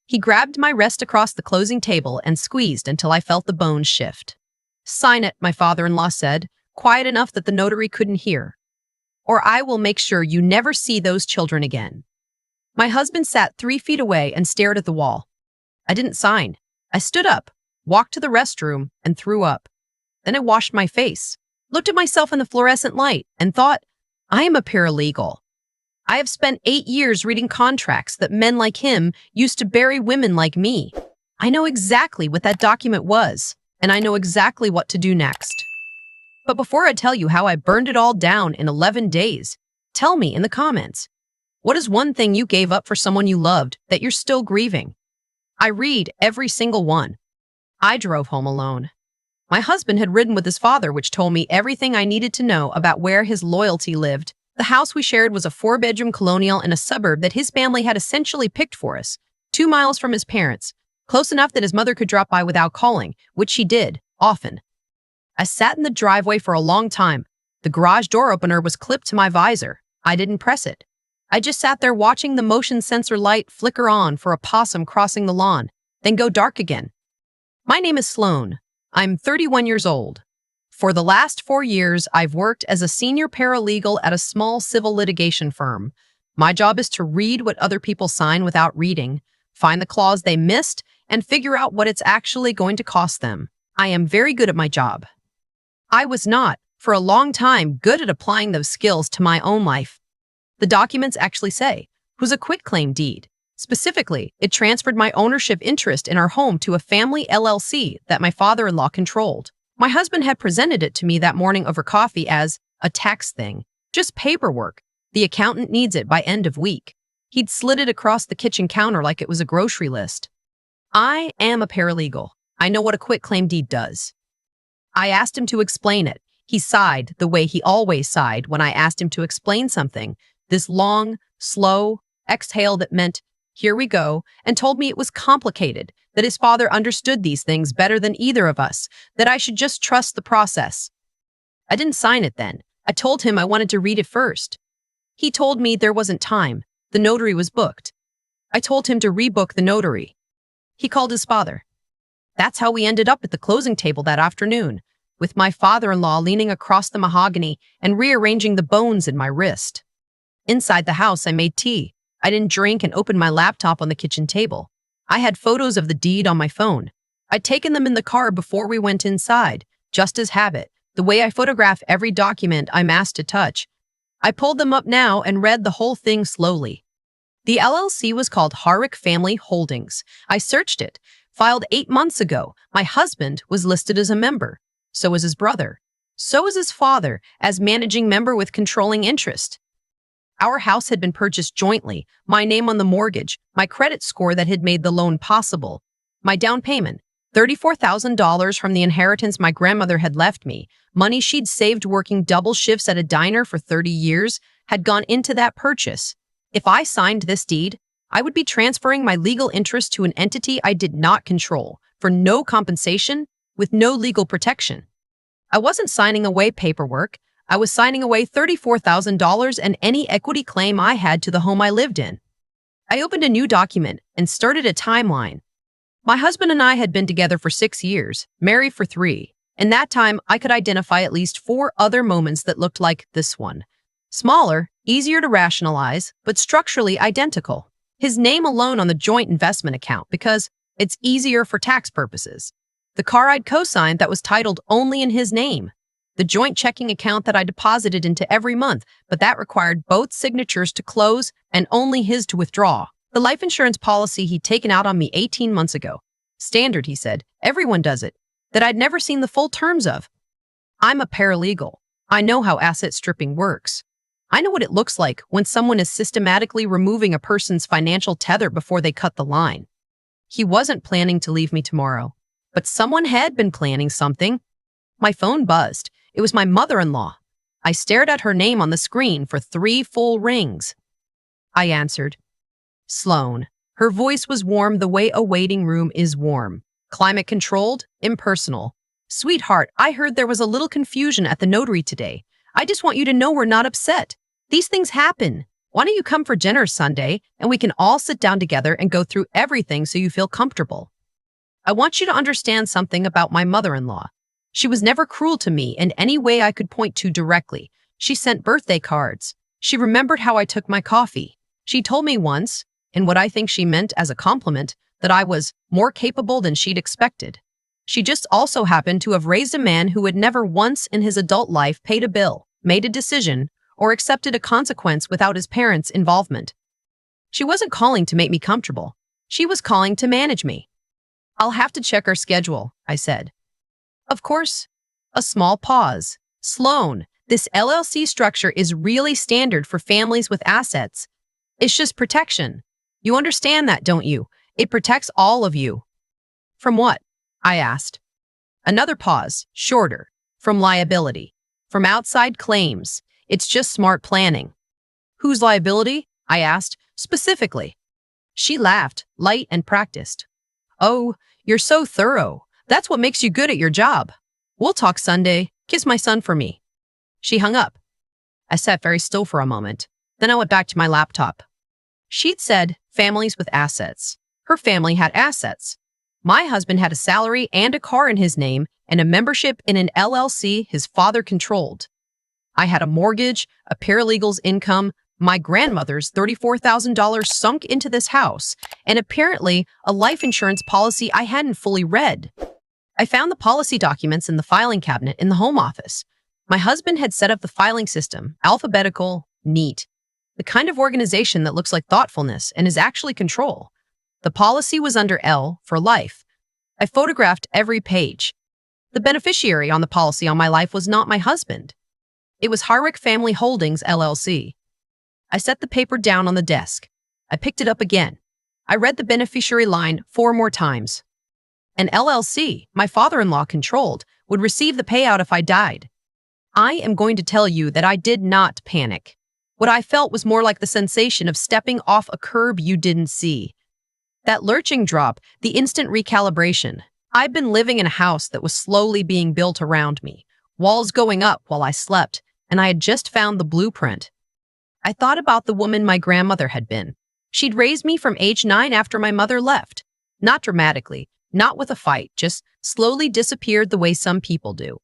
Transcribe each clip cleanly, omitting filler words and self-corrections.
He grabbed my wrist across the closing table and squeezed until I felt the bones shift. "Sign it," my father-in-law said, quiet enough that the notary couldn't hear. "Or I will make sure you never see those children again." My husband sat 3 feet away and stared at the wall. I didn't sign. I stood up, walked to the restroom, and threw up. Then I washed my face, looked at myself in the fluorescent light, and thought, I am a paralegal. I have spent 8 years reading contracts that men like him used to bury women like me. I know exactly what that document was, and I know exactly what to do next. But before I tell you how I burned it all down in 11 days, tell me in the comments, what is one thing you gave up for someone you loved that you're still grieving? I read every single one. I drove home alone. My husband had ridden with his father, which told me everything I needed to know about where his loyalty lived. The house we shared was a 4-bedroom colonial in a suburb that his family had essentially picked for us, 2 miles from his parents, close enough that his mother could drop by without calling, which she did, often. I sat in the driveway for a long time. The garage door opener was clipped to my visor. I didn't press it. I just sat there watching the motion sensor light flicker on for a possum crossing the lawn, then go dark again. My name is Sloan. I'm 31 years old. For the last 4 years, I've worked as a senior paralegal at a small civil litigation firm. My job is to read what other people sign without reading, find the clause they missed, and figure out what it's actually going to cost them. I am very good at my job. I was not, for a long time, good at applying those skills to my own life. The documents actually say, "Who's a quitclaim deed." Specifically, it transferred my ownership interest in our home to a family LLC that my father-in-law controlled. My husband had presented it to me that morning over coffee as a tax thing, just paperwork. The accountant needs it by end of week. He'd slid it across the kitchen counter like it was a grocery list. I am a paralegal. I know what a quitclaim deed does. I asked him to explain it. He sighed the way he always sighed when I asked him to explain something. This long, slow exhale that meant, here we go, and told me it was complicated, that his father understood these things better than either of us, that I should just trust the process. I didn't sign it then. I told him I wanted to read it first. He told me there wasn't time. The notary was booked. I told him to rebook the notary. He called his father. That's how we ended up at the closing table that afternoon, with my father-in-law leaning across the mahogany and rearranging the bones in my wrist. Inside the house, I made tea. I didn't drink and opened my laptop on the kitchen table. I had photos of the deed on my phone. I'd taken them in the car before we went inside, just as habit, the way I photograph every document I'm asked to touch. I pulled them up now and read the whole thing slowly. The LLC was called Harwick Family Holdings. I searched it. Filed 8 months ago. My husband was listed as a member. So was his brother. So was his father, as managing member with controlling interest. Our house had been purchased jointly, my name on the mortgage, my credit score that had made the loan possible, my down payment, $34,000 from the inheritance my grandmother had left me, money she'd saved working double shifts at a diner for 30 years, had gone into that purchase. If I signed this deed, I would be transferring my legal interest to an entity I did not control, for no compensation, with no legal protection. I wasn't signing away paperwork. I was signing away $34,000 and any equity claim I had to the home I lived in. I opened a new document and started a timeline. My husband and I had been together for 6 years, married for 3. In that time, I could identify at least 4 other moments that looked like this one. Smaller, easier to rationalize, but structurally identical. His name alone on the joint investment account because it's easier for tax purposes. The car I'd co-signed that was titled only in his name. The joint checking account that I deposited into every month, but that required both signatures to close and only his to withdraw. The life insurance policy he'd taken out on me 18 months ago. Standard, he said. Everyone does it. That I'd never seen the full terms of. I'm a paralegal. I know how asset stripping works. I know what it looks like when someone is systematically removing a person's financial tether before they cut the line. He wasn't planning to leave me tomorrow, but someone had been planning something. My phone buzzed. It was my mother-in-law. I stared at her name on the screen for 3 full rings. I answered. Sloan. Her voice was warm the way a waiting room is warm. Climate-controlled, impersonal. Sweetheart, I heard there was a little confusion at the notary today. I just want you to know we're not upset. These things happen. Why don't you come for dinner Sunday and we can all sit down together and go through everything so you feel comfortable? I want you to understand something about my mother-in-law. She was never cruel to me in any way I could point to directly. She sent birthday cards. She remembered how I took my coffee. She told me once, in what I think she meant as a compliment, that I was more capable than she'd expected. She just also happened to have raised a man who had never once in his adult life paid a bill, made a decision, or accepted a consequence without his parents' involvement. She wasn't calling to make me comfortable. She was calling to manage me. I'll have to check our schedule, I said. Of course. A small pause. Sloan, this LLC structure is really standard for families with assets. It's just protection. You understand that, don't you? It protects all of you. From what? I asked. Another pause, shorter. From liability. From outside claims. It's just smart planning. Whose liability? I asked, specifically. She laughed, light and practiced. Oh, you're so thorough. That's what makes you good at your job. We'll talk Sunday. Kiss my son for me. She hung up. I sat very still for a moment. Then I went back to my laptop. She'd said families with assets. Her family had assets. My husband had a salary and a car in his name and a membership in an LLC his father controlled. I had a mortgage, a paralegal's income, my grandmother's $34,000 sunk into this house, and apparently a life insurance policy I hadn't fully read. I found the policy documents in the filing cabinet in the home office. My husband had set up the filing system, alphabetical, neat, the kind of organization that looks like thoughtfulness and is actually control. The policy was under L for life. I photographed every page. The beneficiary on the policy on my life was not my husband. It was Harwick Family Holdings, LLC. I set the paper down on the desk. I picked it up again. I read the beneficiary line 4 more times. An LLC, my father-in-law controlled, would receive the payout if I died. I am going to tell you that I did not panic. What I felt was more like the sensation of stepping off a curb you didn't see. That lurching drop, the instant recalibration. I'd been living in a house that was slowly being built around me, walls going up while I slept, and I had just found the blueprint. I thought about the woman my grandmother had been. She'd raised me from age 9 after my mother left. Not dramatically, not with a fight, just slowly disappeared the way some people do.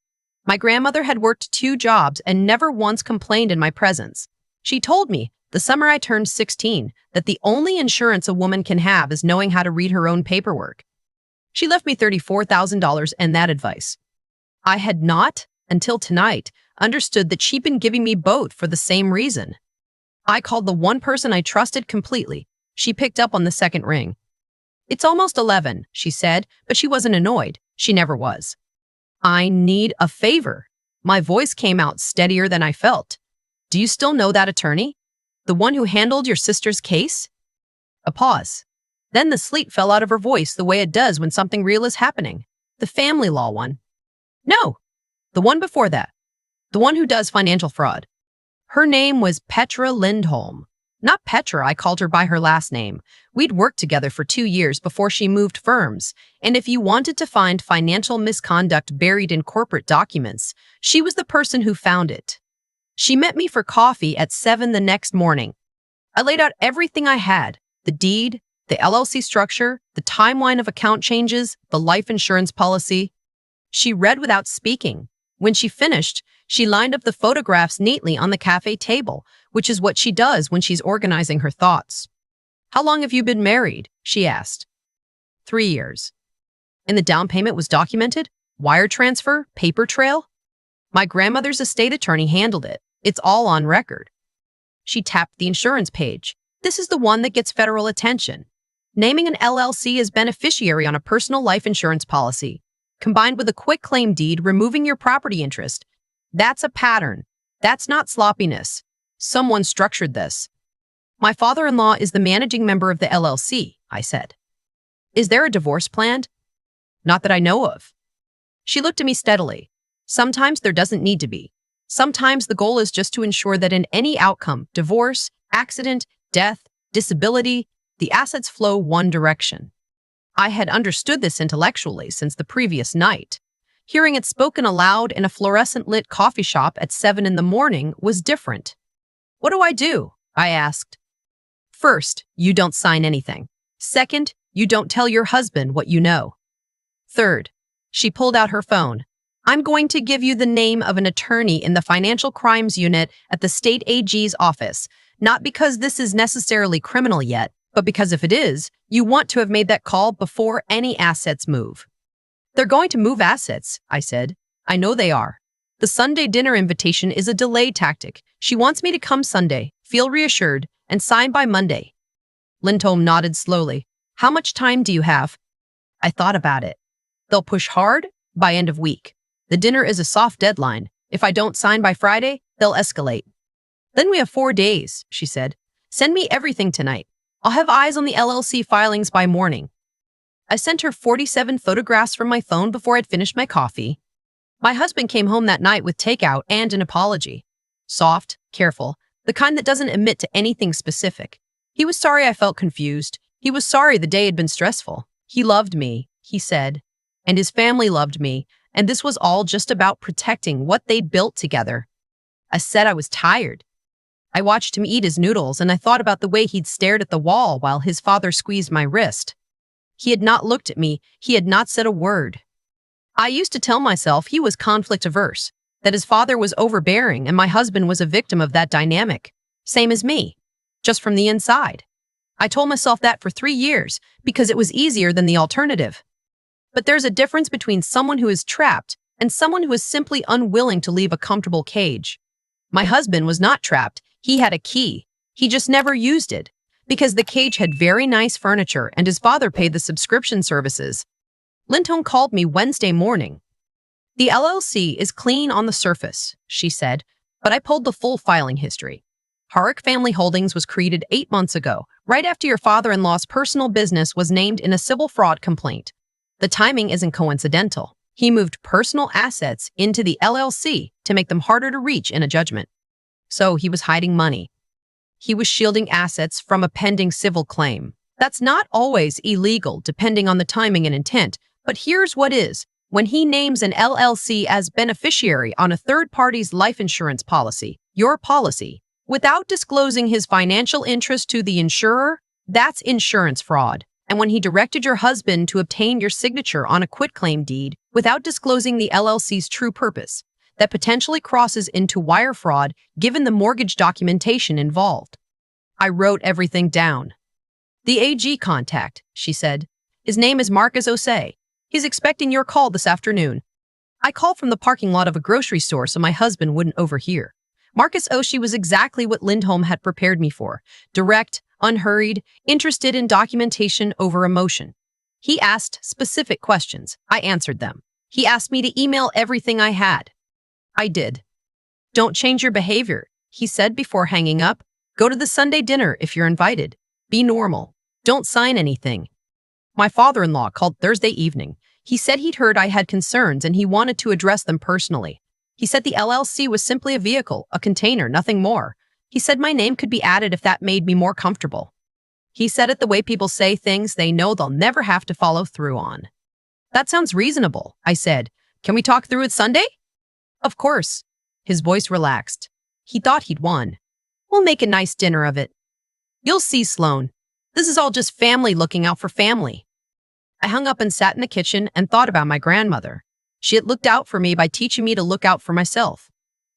My grandmother had worked 2 jobs and never once complained in my presence. She told me, the summer I turned 16, that the only insurance a woman can have is knowing how to read her own paperwork. She left me $34,000 and that advice. I had not, until tonight, understood that she'd been giving me both for the same reason. I called the one person I trusted completely. She picked up on the second ring. It's almost 11, she said, but she wasn't annoyed. She never was. I need a favor. My voice came out steadier than I felt. Do you still know that attorney? The one who handled your sister's case? A pause. Then the sleep fell out of her voice the way it does when something real is happening. The family law one. No, the one before that. The one who does financial fraud. Her name was Petra Lindholm. Not Petra, I called her by her last name. We'd worked together for 2 years before she moved firms, and if you wanted to find financial misconduct buried in corporate documents, she was the person who found it. She met me for coffee at 7 the next morning. I laid out everything I had, the deed, the LLC structure, the timeline of account changes, the life insurance policy. She read without speaking. When she finished, she lined up the photographs neatly on the cafe table, which is what she does when she's organizing her thoughts. How long have you been married? She asked. 3 years. And the down payment was documented? Wire transfer? Paper trail? My grandmother's estate attorney handled it. It's all on record. She tapped the insurance page. This is the one that gets federal attention. Naming an LLC as beneficiary on a personal life insurance policy, combined with a quick claim deed removing your property interest. That's a pattern. That's not sloppiness. Someone structured this. My father-in-law is the managing member of the LLC, I said. Is there a divorce planned? Not that I know of. She looked at me steadily. Sometimes there doesn't need to be. Sometimes the goal is just to ensure that in any outcome, divorce, accident, death, disability, the assets flow one direction. I had understood this intellectually since the previous night. Hearing it spoken aloud in a fluorescent-lit coffee shop at 7 in the morning was different. What do I do? I asked. First, you don't sign anything. Second, you don't tell your husband what you know. Third, she pulled out her phone. I'm going to give you the name of an attorney in the Financial Crimes Unit at the State AG's office, not because this is necessarily criminal yet, but because if it is, you want to have made that call before any assets move. They're going to move assets, I said. I know they are. The Sunday dinner invitation is a delay tactic. She wants me to come Sunday, feel reassured, and sign by Monday. Lindholm nodded slowly. How much time do you have? I thought about it. They'll push hard by end of week. The dinner is a soft deadline. If I don't sign by Friday, they'll escalate. Then we have 4 days, she said. Send me everything tonight. I'll have eyes on the LLC filings by morning. I sent her 47 photographs from my phone before I'd finished my coffee. My husband came home that night with takeout and an apology. Soft, careful, the kind that doesn't admit to anything specific. He was sorry I felt confused. He was sorry the day had been stressful. He loved me, he said, and his family loved me, and this was all just about protecting what they'd built together. I said I was tired. I watched him eat his noodles, and I thought about the way he'd stared at the wall while his father squeezed my wrist. He had not looked at me. He had not said a word. I used to tell myself he was conflict-averse, that his father was overbearing and my husband was a victim of that dynamic. Same as me, just from the inside. I told myself that for 3 years because it was easier than the alternative. But there's a difference between someone who is trapped and someone who is simply unwilling to leave a comfortable cage. My husband was not trapped. He had a key. He just never used it because the cage had very nice furniture and his father paid the subscription services. Lindholm called me Wednesday morning. The LLC is clean on the surface, she said, but I pulled the full filing history. Harik Family Holdings was created 8 months ago, right after your father-in-law's personal business was named in a civil fraud complaint. The timing isn't coincidental. He moved personal assets into the LLC to make them harder to reach in a judgment. So he was hiding money. He was shielding assets from a pending civil claim. That's not always illegal, depending on the timing and intent, but here's what is. When he names an LLC as beneficiary on a third party's life insurance policy, your policy, without disclosing his financial interest to the insurer, that's insurance fraud. And when he directed your husband to obtain your signature on a quitclaim deed without disclosing the LLC's true purpose, that potentially crosses into wire fraud given the mortgage documentation involved. I wrote everything down. The AG contact, she said. His name is Marcus Osei. He's expecting your call this afternoon. I called from the parking lot of a grocery store so my husband wouldn't overhear. Marcus Osei was exactly what Lindholm had prepared me for. Direct, unhurried, interested in documentation over emotion. He asked specific questions. I answered them. He asked me to email everything I had. I did. Don't change your behavior, he said before hanging up. Go to the Sunday dinner if you're invited. Be normal. Don't sign anything. My father-in-law called Thursday evening. He said he'd heard I had concerns and he wanted to address them personally. He said the LLC was simply a vehicle, a container, nothing more. He said my name could be added if that made me more comfortable. He said it the way people say things they know they'll never have to follow through on. That sounds reasonable, I said. Can we talk through it Sunday? Of course. His voice relaxed. He thought he'd won. We'll make a nice dinner of it. You'll see, Sloan. This is all just family looking out for family. I hung up and sat in the kitchen and thought about my grandmother. She had looked out for me by teaching me to look out for myself.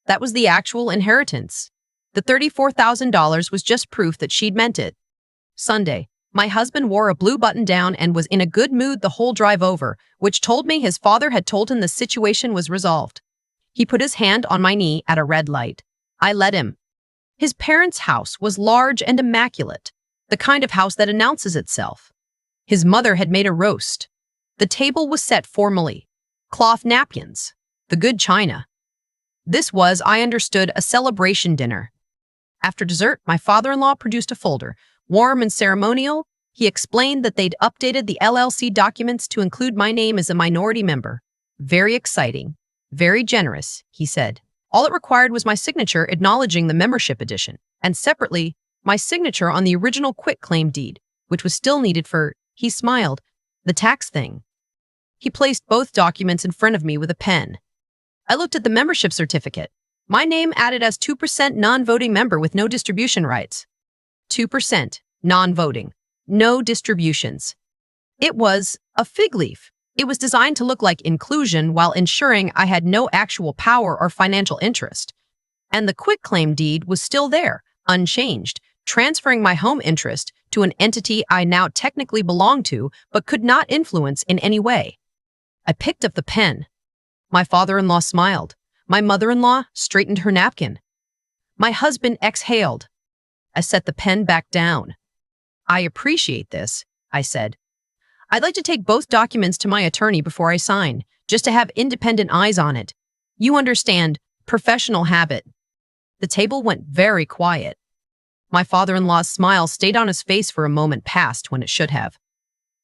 That was the actual inheritance. The $34,000 was just proof that she'd meant it. Sunday, my husband wore a blue button-down and was in a good mood the whole drive over, which told me his father had told him the situation was resolved. He put his hand on my knee at a red light. I let him. His parents' house was large and immaculate, the kind of house that announces itself. His mother had made a roast. The table was set formally. Cloth napkins. The good china. This was, I understood, a celebration dinner. After dessert, my father-in-law produced a folder. Warm and ceremonial, he explained that they'd updated the LLC documents to include my name as a minority member. Very exciting. Very generous, he said. All it required was my signature acknowledging the membership edition, and separately, my signature on the original quitclaim deed, which was still needed for, he smiled, the tax thing. He placed both documents in front of me with a pen. I looked at the membership certificate. My name added as 2% non-voting member with no distribution rights. 2% non-voting, no distributions. It was a fig leaf. It was designed to look like inclusion while ensuring I had no actual power or financial interest. And the quitclaim deed was still there, unchanged, transferring my home interest to an entity I now technically belonged to but could not influence in any way. I picked up the pen. My father-in-law smiled. My mother-in-law straightened her napkin. My husband exhaled. I set the pen back down. I appreciate this, I said. I'd like to take both documents to my attorney before I sign, just to have independent eyes on it. You understand, professional habit. The table went very quiet. My father-in-law's smile stayed on his face for a moment past when it should have.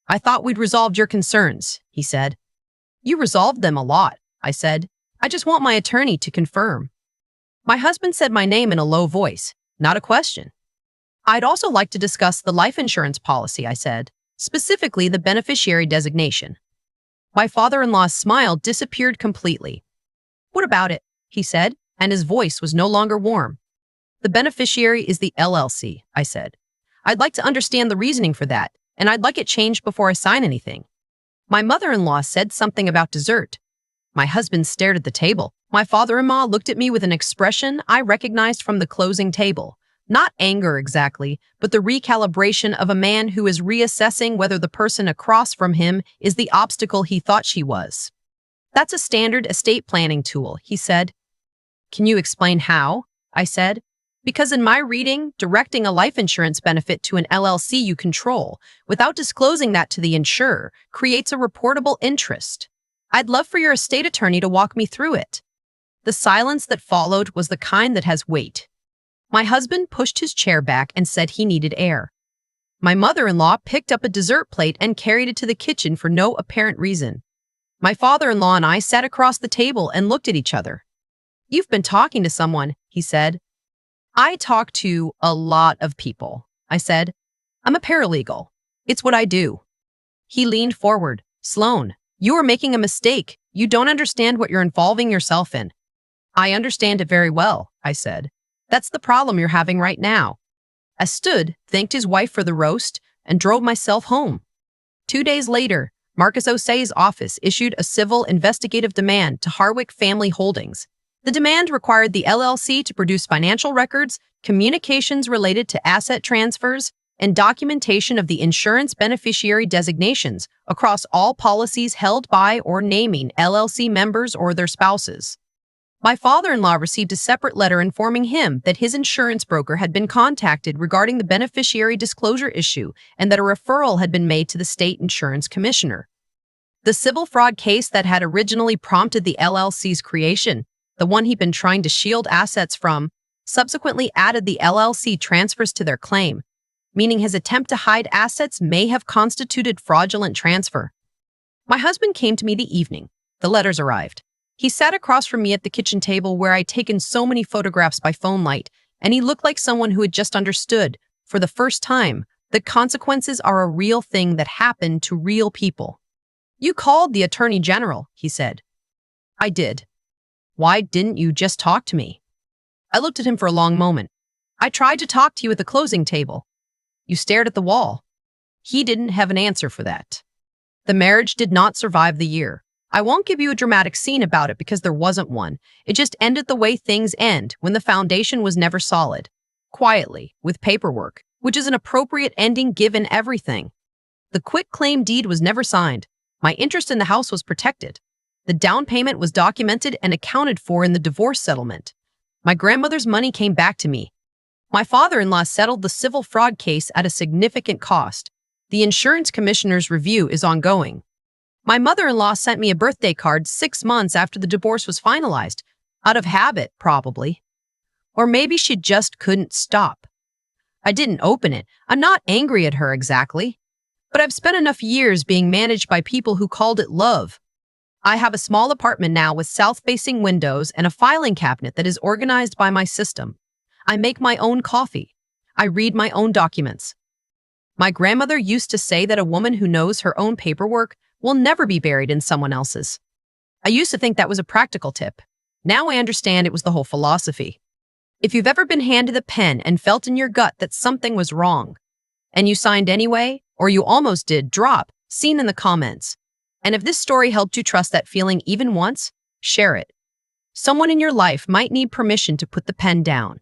I thought we'd resolved your concerns, he said. You resolved them a lot, I said. I just want my attorney to confirm. My husband said my name in a low voice, not a question. I'd also like to discuss the life insurance policy, I said, specifically the beneficiary designation. My father-in-law's smile disappeared completely. What about it? He said, and his voice was no longer warm. The beneficiary is the LLC, I said. I'd like to understand the reasoning for that, and I'd like it changed before I sign anything. My mother-in-law said something about dessert. My husband stared at the table. My father-in-law looked at me with an expression I recognized from the closing table. Not anger exactly, but the recalibration of a man who is reassessing whether the person across from him is the obstacle he thought she was. That's a standard estate planning tool, he said. Can you explain how? I said. Because in my reading, directing a life insurance benefit to an LLC you control, without disclosing that to the insurer, creates a reportable interest. I'd love for your estate attorney to walk me through it. The silence that followed was the kind that has weight. My husband pushed his chair back and said he needed air. My mother-in-law picked up a dessert plate and carried it to the kitchen for no apparent reason. My father-in-law and I sat across the table and looked at each other. You've been talking to someone, he said. I talk to a lot of people, I said. I'm a paralegal. It's what I do. He leaned forward. Sloan, you are making a mistake. You don't understand what you're involving yourself in. I understand it very well, I said. That's the problem you're having right now. I stood, thanked his wife for the roast, and drove myself home. 2 days later, Marcus Osei's office issued a civil investigative demand to Harwick Family Holdings. The demand required the LLC to produce financial records, communications related to asset transfers, and documentation of the insurance beneficiary designations across all policies held by or naming LLC members or their spouses. My father-in-law received a separate letter informing him that his insurance broker had been contacted regarding the beneficiary disclosure issue and that a referral had been made to the state insurance commissioner. The civil fraud case that had originally prompted the LLC's creation, the one he'd been trying to shield assets from, subsequently added the LLC transfers to their claim, meaning his attempt to hide assets may have constituted fraudulent transfer. My husband came to me the evening. The letters arrived. He sat across from me at the kitchen table where I'd taken so many photographs by phone light, and he looked like someone who had just understood, for the first time, that consequences are a real thing that happen to real people. You called the Attorney General, he said. I did. Why didn't you just talk to me? I looked at him for a long moment. I tried to talk to you at the closing table. You stared at the wall. He didn't have an answer for that. The marriage did not survive the year. I won't give you a dramatic scene about it because there wasn't one. It just ended the way things end when the foundation was never solid. Quietly, with paperwork, which is an appropriate ending given everything. The quitclaim deed was never signed. My interest in the house was protected. The down payment was documented and accounted for in the divorce settlement. My grandmother's money came back to me. My father-in-law settled the civil fraud case at a significant cost. The insurance commissioner's review is ongoing. My mother-in-law sent me a birthday card 6 months after the divorce was finalized, out of habit, probably. Or maybe she just couldn't stop. I didn't open it. I'm not angry at her exactly. But I've spent enough years being managed by people who called it love. I have a small apartment now with south-facing windows and a filing cabinet that is organized by my system. I make my own coffee. I read my own documents. My grandmother used to say that a woman who knows her own paperwork will never be buried in someone else's. I used to think that was a practical tip. Now I understand it was the whole philosophy. If you've ever been handed a pen and felt in your gut that something was wrong, and you signed anyway, or you almost did, drop, seen in the comments. And if this story helped you trust that feeling even once, share it. Someone in your life might need permission to put the pen down.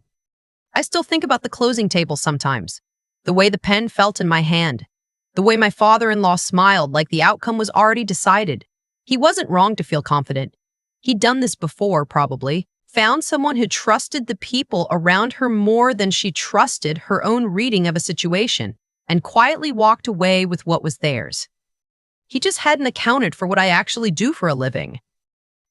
I still think about the closing table sometimes. The way the pen felt in my hand. The way my father-in-law smiled like the outcome was already decided. He wasn't wrong to feel confident. He'd done this before, probably. Found someone who trusted the people around her more than she trusted her own reading of a situation, and quietly walked away with what was theirs. He just hadn't accounted for what I actually do for a living.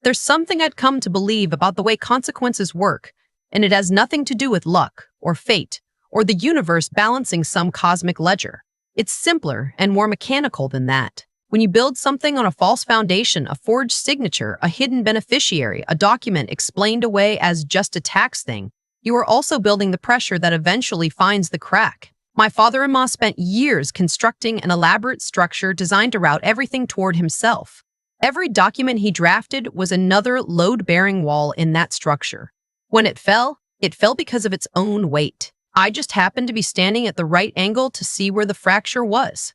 There's something I'd come to believe about the way consequences work, and it has nothing to do with luck, or fate, or the universe balancing some cosmic ledger. It's simpler and more mechanical than that. When you build something on a false foundation, a forged signature, a hidden beneficiary, a document explained away as just a tax thing, you are also building the pressure that eventually finds the crack. My father-in-law spent years constructing an elaborate structure designed to route everything toward himself. Every document he drafted was another load-bearing wall in that structure. When it fell because of its own weight. I just happened to be standing at the right angle to see where the fracture was.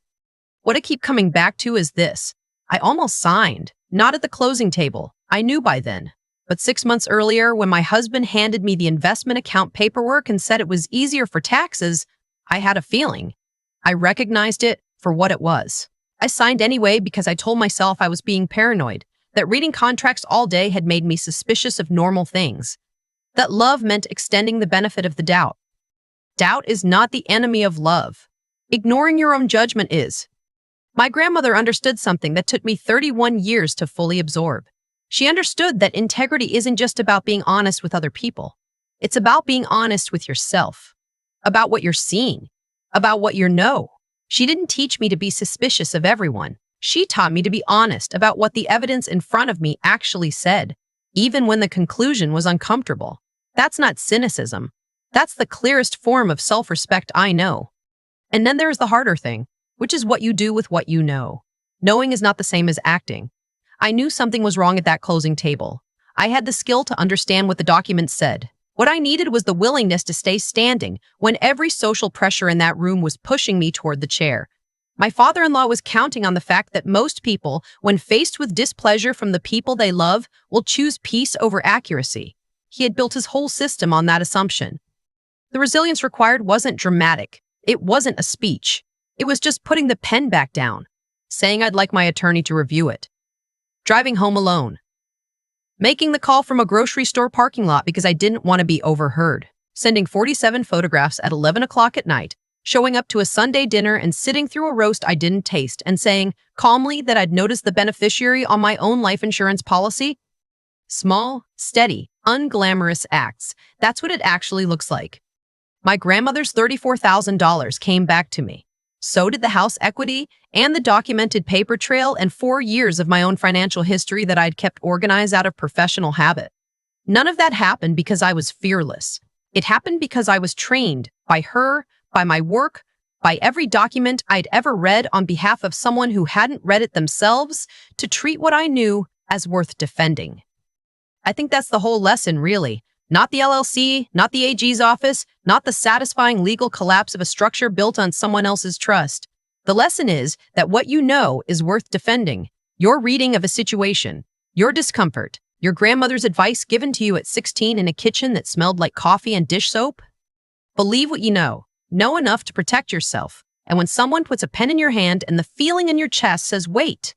What I keep coming back to is this. I almost signed, not at the closing table. I knew by then. But 6 months earlier, when my husband handed me the investment account paperwork and said it was easier for taxes, I had a feeling. I recognized it for what it was. I signed anyway because I told myself I was being paranoid, that reading contracts all day had made me suspicious of normal things, that love meant extending the benefit of the doubt. Doubt is not the enemy of love. Ignoring your own judgment is. My grandmother understood something that took me 31 years to fully absorb. She understood that integrity isn't just about being honest with other people. It's about being honest with yourself, about what you're seeing, about what you know. She didn't teach me to be suspicious of everyone. She taught me to be honest about what the evidence in front of me actually said, even when the conclusion was uncomfortable. That's not cynicism. That's the clearest form of self-respect I know. And then there's the harder thing, which is what you do with what you know. Knowing is not the same as acting. I knew something was wrong at that closing table. I had the skill to understand what the document said. What I needed was the willingness to stay standing when every social pressure in that room was pushing me toward the chair. My father-in-law was counting on the fact that most people, when faced with displeasure from the people they love, will choose peace over accuracy. He had built his whole system on that assumption. The resilience required wasn't dramatic. It wasn't a speech. It was just putting the pen back down, saying I'd like my attorney to review it. Driving home alone. Making the call from a grocery store parking lot because I didn't want to be overheard. Sending 47 photographs at 11 o'clock at night. Showing up to a Sunday dinner and sitting through a roast I didn't taste and saying calmly that I'd noticed the beneficiary on my own life insurance policy. Small, steady, unglamorous acts. That's what it actually looks like. My grandmother's $34,000 came back to me. So did the house equity and the documented paper trail and 4 years of my own financial history that I'd kept organized out of professional habit. None of that happened because I was fearless. It happened because I was trained by her, by my work, by every document I'd ever read on behalf of someone who hadn't read it themselves, to treat what I knew as worth defending. I think that's the whole lesson, really. Not the LLC, not the AG's office, not the satisfying legal collapse of a structure built on someone else's trust. The lesson is that what you know is worth defending. Your reading of a situation, your discomfort, your grandmother's advice given to you at 16 in a kitchen that smelled like coffee and dish soap. Believe what you know. Know enough to protect yourself. And when someone puts a pen in your hand and the feeling in your chest says, wait,